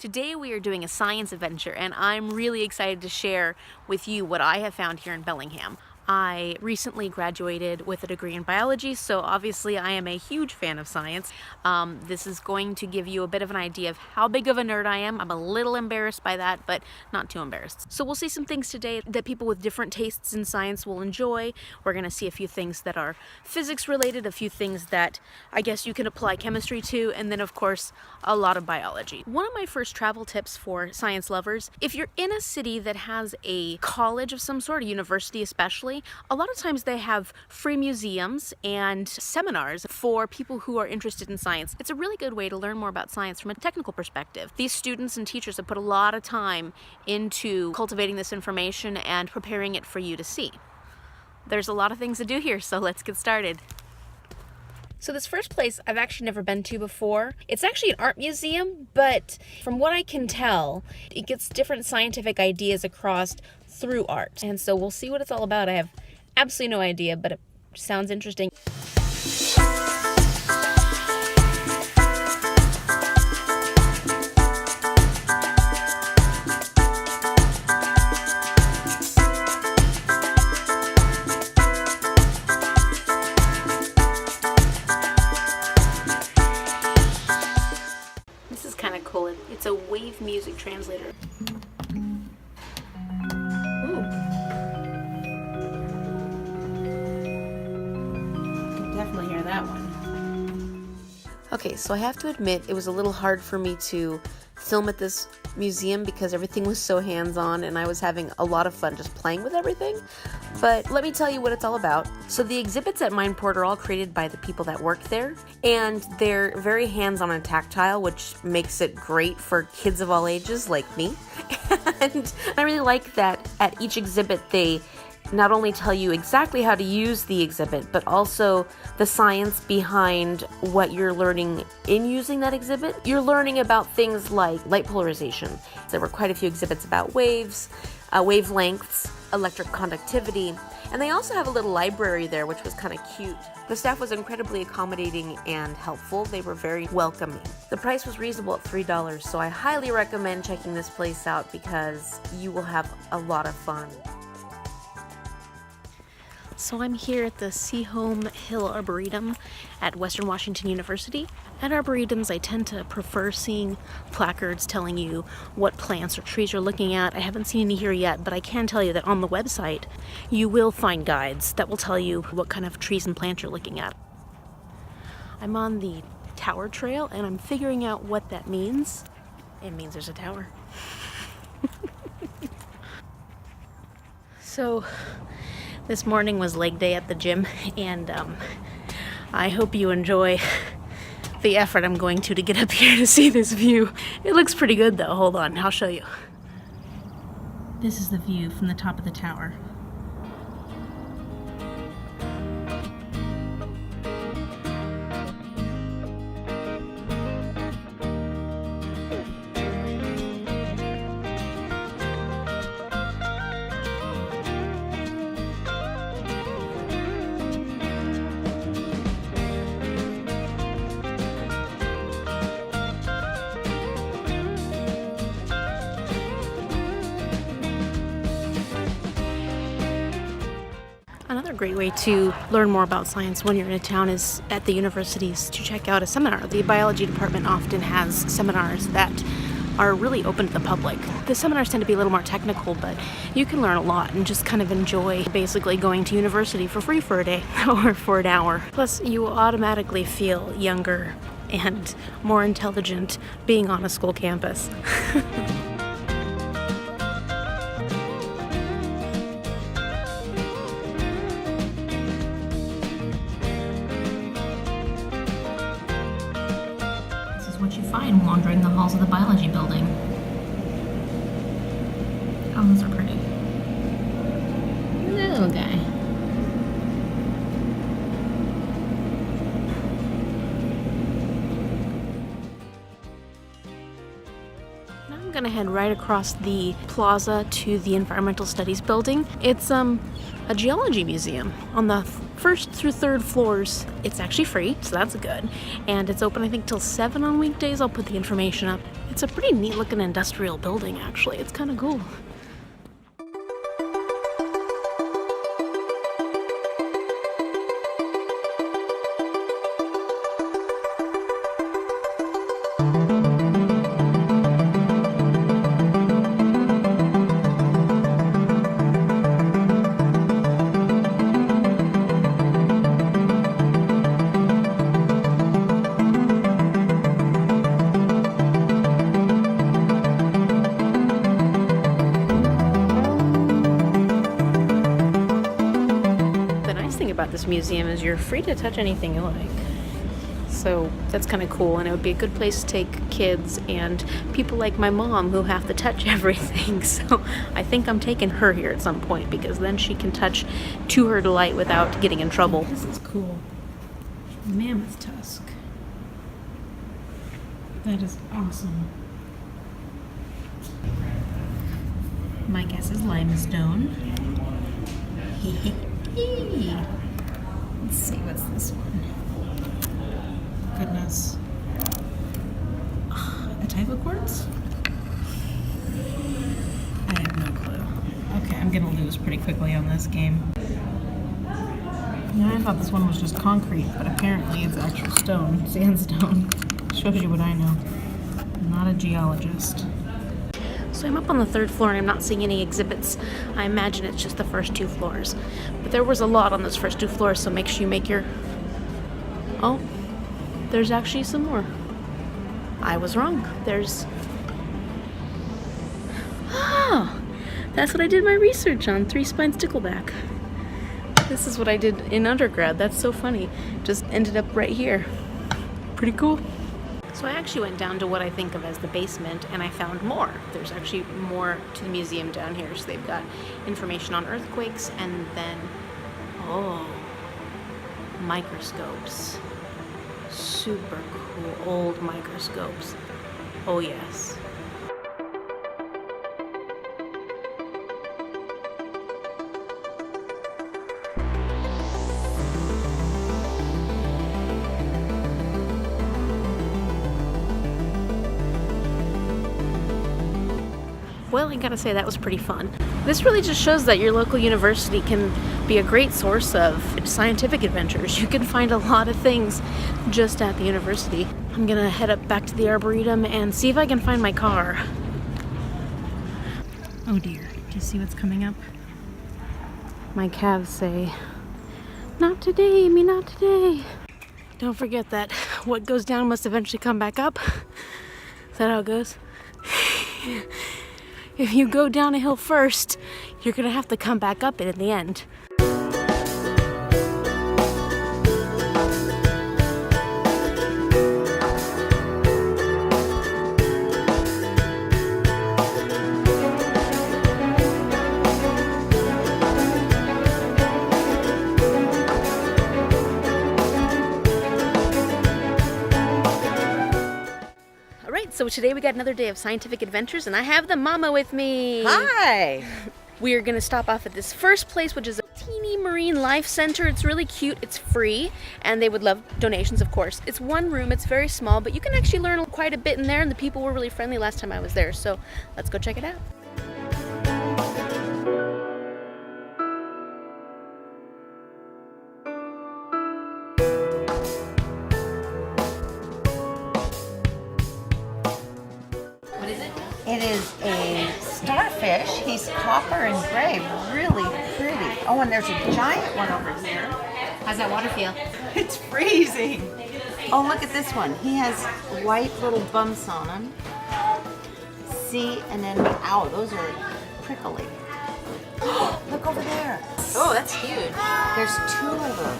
Today we are doing a science adventure and I'm really excited to share with you what I have found here in Bellingham. I recently graduated with a degree in biology, so obviously I am a huge fan of science. This is going to give you a bit of an idea of how big of a nerd I am. I'm a little embarrassed by that, but not too embarrassed. So we'll see some things today that people with different tastes in science will enjoy. We're going to see a few things that are physics related, a few things that I guess you can apply chemistry to, and then of course a lot of biology. One of my first travel tips for science lovers, if you're in a city that has a college of some sort, a university especially, a lot of times they have free museums and seminars for people who are interested in science. It's a really good way to learn more about science from a technical perspective. These students and teachers have put a lot of time into cultivating this information and preparing it for you to see. There's a lot of things to do here, so let's get started. So this first place I've actually never been to before. It's actually an art museum, but from what I can tell, it gets different scientific ideas across through art. And so we'll see what it's all about. I have absolutely no idea, but it sounds interesting. This is kind of cool. It's a wave music translator. Definitely hear that one. Okay, so I have to admit it was a little hard for me to film at this museum because everything was so hands-on and I was having a lot of fun just playing with everything. But let me tell you what it's all about. So the exhibits at Mindport are all created by the people that work there, and they're very hands-on and tactile, which makes it great for kids of all ages like me. And I really like that at each exhibit they not only tell you exactly how to use the exhibit, but also the science behind what you're learning in using that exhibit. You're learning about things like light polarization. There were quite a few exhibits about waves, wavelengths, electric conductivity, and they also have a little library there, which was kind of cute. The staff was incredibly accommodating and helpful. They were very welcoming. The price was reasonable at $3, so I highly recommend checking this place out because you will have a lot of fun. So I'm here at the Seaholm Hill Arboretum at Western Washington University. At arboretums, I tend to prefer seeing placards telling you what plants or trees you're looking at. I haven't seen any here yet, but I can tell you that on the website, you will find guides that will tell you what kind of trees and plants you're looking at. I'm on the tower trail, and I'm figuring out what that means. It means there's a tower. So, this morning was leg day at the gym, and I hope you enjoy the effort I'm going to get up here to see this view. It looks pretty good though. Hold on, I'll show you. This is the view from the top of the tower. Another great way to learn more about science when you're in a town is at the universities to check out a seminar. The biology department often has seminars that are really open to the public. The seminars tend to be a little more technical, but you can learn a lot and just kind of enjoy basically going to university for free for a day or for an hour. Plus, you will automatically feel younger and more intelligent being on a school campus. What you find wandering the halls of the biology building. Oh, those are pretty. Little guy. Now I'm gonna head right across the plaza to the Environmental Studies building. It's a geology museum on the first through third floors, it's actually free, so that's good. And it's open, I think, till 7 on weekdays. I'll put the information up. It's a pretty neat looking industrial building, actually. It's kind of cool. About this museum is you're free to touch anything you like, so that's kind of cool, and it would be a good place to take kids and people like my mom who have to touch everything. So I think I'm taking her here at some point, because then she can touch to her delight without getting in trouble. This is cool. Mammoth tusk. That is awesome. My guess is limestone. Let's see, what's this one? Goodness. A type of quartz? I have no clue. Okay, I'm gonna lose pretty quickly on this game. Yeah, I thought this one was just concrete, but apparently it's actual stone, sandstone. Shows you what I know. I'm not a geologist. So I'm up on the 3rd floor and I'm not seeing any exhibits. I imagine it's just the first 2 floors. But there was a lot on those first 2 floors, so make sure you make your... Oh, there's actually some more. I was wrong. There's... Oh, that's what I did my research on, 3-spine stickleback. This is what I did in undergrad. That's so funny. Just ended up right here. Pretty cool. So I actually went down to what I think of as the basement, and I found more. There's actually more to the museum down here. So they've got information on earthquakes, and then, oh, microscopes. Super cool old microscopes. Oh yes. Well, I gotta say, that was pretty fun. This really just shows that your local university can be a great source of scientific adventures. You can find a lot of things just at the university. I'm gonna head up back to the Arboretum and see if I can find my car. Oh dear, do you see what's coming up? My calves say, "Not today, me not today." Don't forget that what goes down must eventually come back up. Is that how it goes? If you go down a hill first, you're gonna have to come back up it in the end. So today we got another day of scientific adventures, and I have the mama with me. Hi! We are going to stop off at this first place, which is a teeny marine life center. It's really cute, it's free, and they would love donations, of course. It's one room, it's very small, but you can actually learn quite a bit in there, and the people were really friendly last time I was there, so let's go check it out. It is a starfish. He's copper and gray. Really pretty. Oh, and there's a giant one over here. How's that water feel? It's freezing. Oh, look at this one. He has white little bumps on him. See, and then, ow, those are prickly. Look over there. Oh, that's huge. There's 2 of them.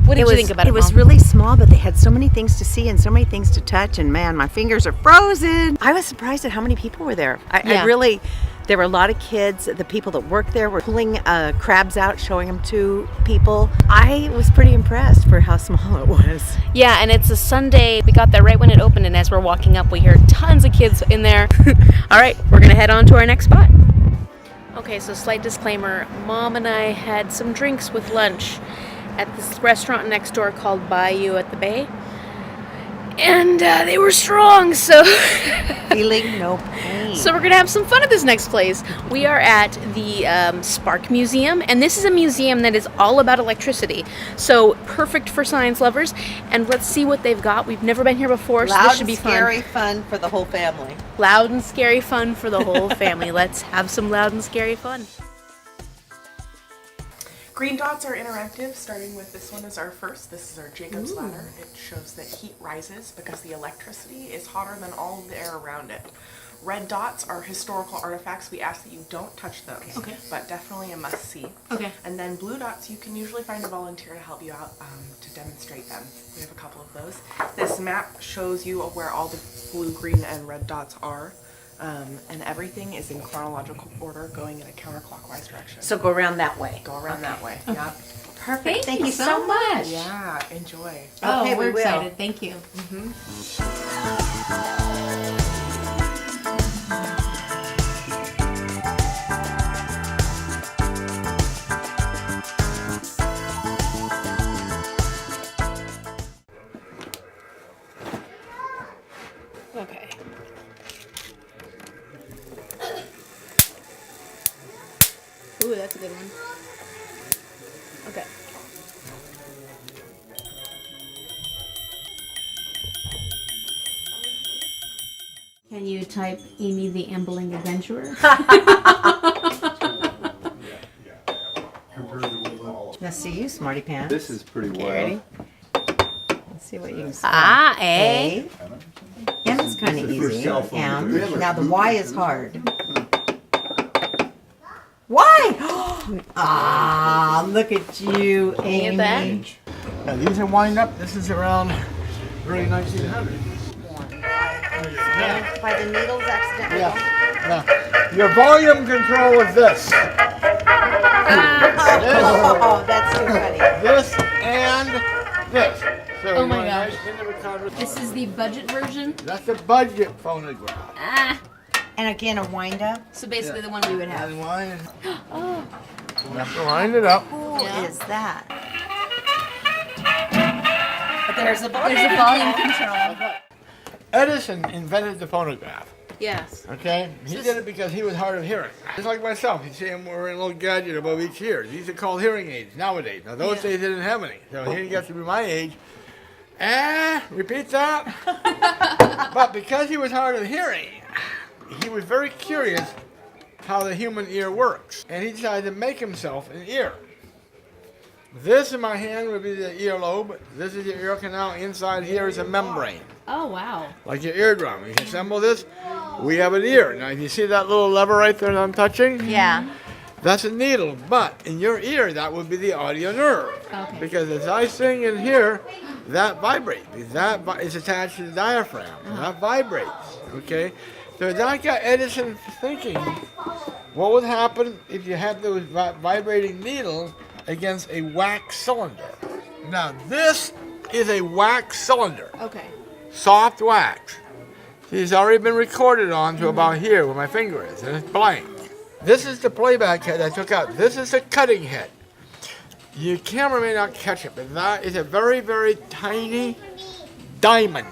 What did you think about it, It was Mom? really small, but they had so many things to see and so many things to touch, and man, my fingers are frozen. I was surprised at how many people were there. I really There were a lot of kids. The people that worked there were pulling crabs out, showing them to people. I was pretty impressed for how small it was. Yeah, and it's a Sunday. We got there right when it opened, and as we're walking up, we hear tons of kids in there. All right, we're going to head on to our next spot. Okay, so slight disclaimer. Mom and I had some drinks with lunch at this restaurant next door called Bayou at the Bay. And they were strong, so Feeling no pain. so we're gonna have some fun at this next place. We are at the Spark Museum, and this is a museum that is all about electricity. So perfect for science lovers. And let's see what they've got. We've never been here before, so Loud this should be and scary fun. fun for the whole family. Loud and scary fun for the whole family. Let's have some loud and scary fun. Green dots are interactive, starting with this one is our first. This is our Jacob's ladder. It shows that heat rises because the electricity is hotter than all of the air around it. Red dots are historical artifacts. We ask that you don't touch those, but definitely a must-see. Okay. And then blue dots, you can usually find a volunteer to help you out to demonstrate them. We have a couple of those. This map shows you where all the blue, green, and red dots are. And everything is in chronological order, going in a counterclockwise direction. So go around that way. Go around that way. Yeah. Perfect. Thank you so much. Yeah. Enjoy. Okay, we will. excited. Thank you. Okay. Ooh, that's a good one. Okay. Can you type Amy the Ambling Adventurer? Let's see you, smarty pants. This is pretty Okay, wild. ready? Let's see what you can spell. A. M is kind of This is for easy. cell phone M. delivery. Now the Y is hard. Y! Ah, look at you, Amy. at that? Now these are wind up. This is around early 1900. By the needles accidentally. Yeah. Now, your volume control is this. Oh, that's too funny. This and this. So Oh you my want a gosh. nice intimate conversation. This is the budget version. That's the budget phonograph. Ah. And again, a wind up. So basically the one we would have. And wind it. You have to wind it up. Who Yeah. is that? But there's a There's a volume control. Edison invented the phonograph. Yes. Okay? He did it because he was hard of hearing. Just like myself. You see him wearing a little gadget above each ear. These are called hearing aids nowadays. Now those days they didn't have any. So here he gets to be my age. Repeat that. But because he was hard of hearing, he was very curious how the human ear works. And he decided to make himself an ear. This in my hand would be the earlobe. This is your ear canal. Inside here is a membrane. Oh, wow. Like your eardrum. You can assemble this. We have an ear. Now, you see that little lever right there that I'm touching? Yeah. That's a needle. But in your ear, that would be the audio nerve. Okay. Because as I sing in here, that vibrates. That is attached to the diaphragm. That vibrates. Okay? So that got Edison thinking, what would happen if you had those vibrating needles against a wax cylinder? Now, this is a wax cylinder. Okay. Soft wax. He's already been recorded on to about here where my finger is, and it's blank. This is the playback head I took out. This is the cutting head. Your camera may not catch it, but that is a very, very tiny diamond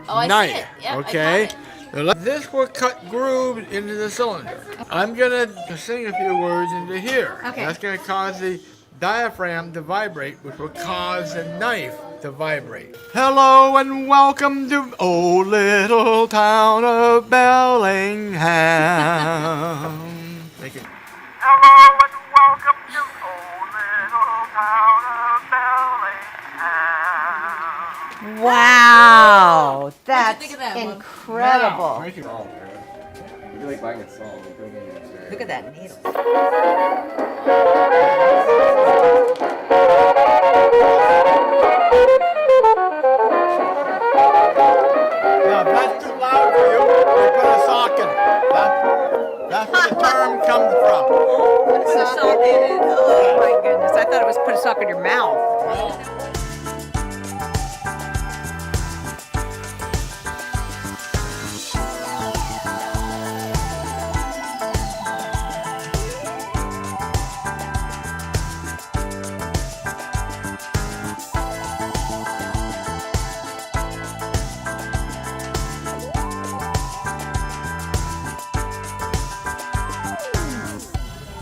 I see knife. it. Yep, I Okay? caught Now, this will cut grooves into the cylinder. I'm gonna sing a few words into here. Okay. That's gonna cause the diaphragm to vibrate, which will cause the knife to vibrate. Hello and welcome to oh little town of Bellingham. Thank you. Hello and welcome to oh little town of Bellingham. Wow, that's think of that book? incredible. Thank you. It'd be like buying a song. Look at that needle. Now, if that's too loud for you, you put a sock in it. That's for the turn. talk in your mouth.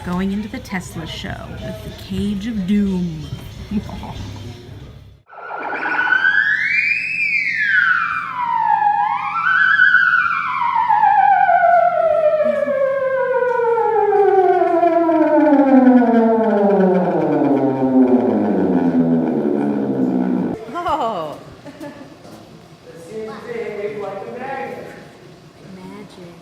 Going into the Tesla show with the Cage of Doom. Oh. Magic.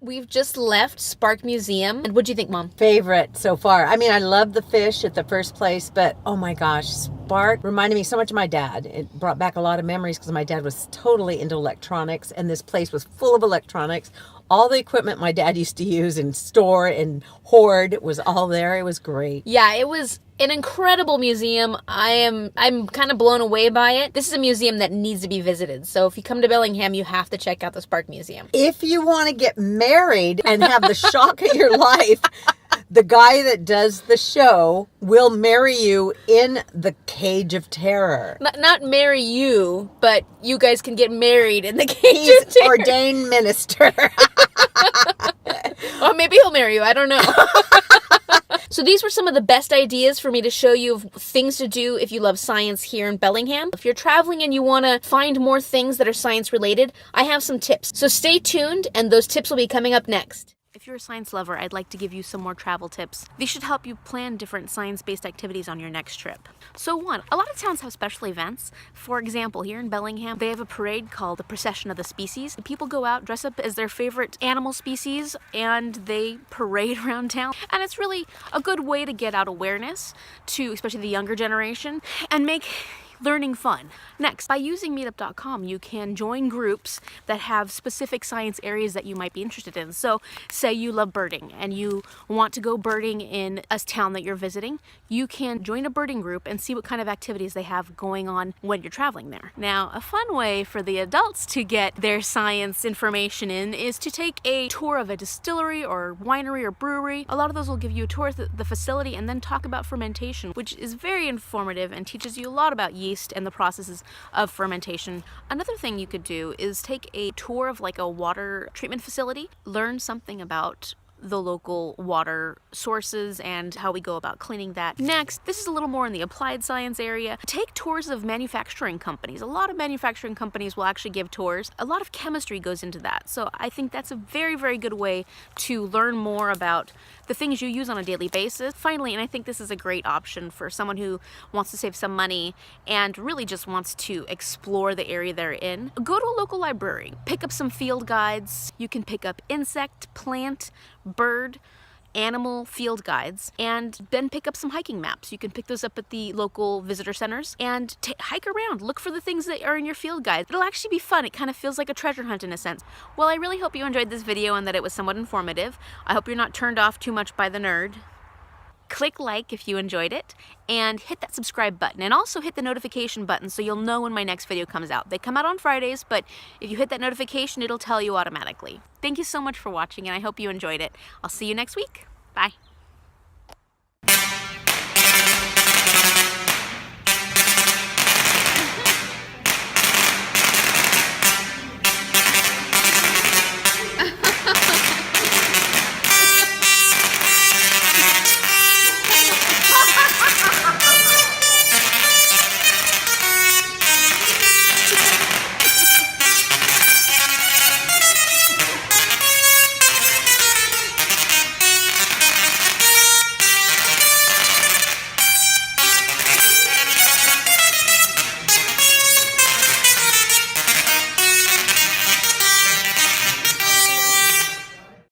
We've just left Spark Museum. And what'd you think, Mom? Favorite so far. I mean, I love the fish at the first place, but oh my gosh, Spark reminded me so much of my dad. It brought back a lot of memories because my dad was totally into electronics, and this place was full of electronics. All the equipment my dad used to use and store and hoard was all there. It was great. Yeah, it was an incredible museum. I'm kind of blown away by it. This is a museum that needs to be visited. So if you come to Bellingham, you have to check out the Spark Museum. If you want to get married and have the shock of your life, the guy that does the show will marry you in the Cage of Terror. Not marry you, but you guys can get married in the Cage He's of Terror. ordained minister. Or maybe he'll marry you. I don't know. So these were some of the best ideas for me to show you of things to do if you love science here in Bellingham. If you're traveling and you want to find more things that are science related, I have some tips. So stay tuned, and those tips will be coming up next. If you're a science lover, I'd like to give you some more travel tips. These should help you plan different science-based activities on your next trip. So one, a lot of towns have special events. For example, here in Bellingham, they have a parade called the Procession of the Species. People go out, dress up as their favorite animal species, and they parade around town. And it's really a good way to get out awareness to especially the younger generation and make learning fun. Next, by using meetup.com, you can join groups that have specific science areas that you might be interested in. So say you love birding and you want to go birding in a town that you're visiting, you can join a birding group and see what kind of activities they have going on when you're traveling there. Now, a fun way for the adults to get their science information in is to take a tour of a distillery or winery or brewery. A lot of those will give you a tour of the facility and then talk about fermentation, which is very informative and teaches you a lot about yeast and the processes of fermentation. Another thing you could do is take a tour of like a water treatment facility, learn something about the local water sources and how we go about cleaning that. Next, this is a little more in the applied science area. Take tours of manufacturing companies. A lot of manufacturing companies will actually give tours. A lot of chemistry goes into that. So I think that's a very, very good way to learn more about the things you use on a daily basis. Finally, and I think this is a great option for someone who wants to save some money and really just wants to explore the area they're in, go to a local library. Pick up some field guides. You can pick up insect, plant, bird, animal field guides, and then pick up some hiking maps. You can pick those up at the local visitor centers and hike around. Look for the things that are in your field guide. It'll actually be fun. It kind of feels like a treasure hunt in a sense. Well, I really hope you enjoyed this video and that it was somewhat informative. I hope you're not turned off too much by the nerd. Click like if you enjoyed it, and hit that subscribe button, and also hit the notification button so you'll know when my next video comes out. They come out on Fridays, but if you hit that notification, it'll tell you automatically. Thank you so much for watching, and I hope you enjoyed it. I'll see you next week. Bye.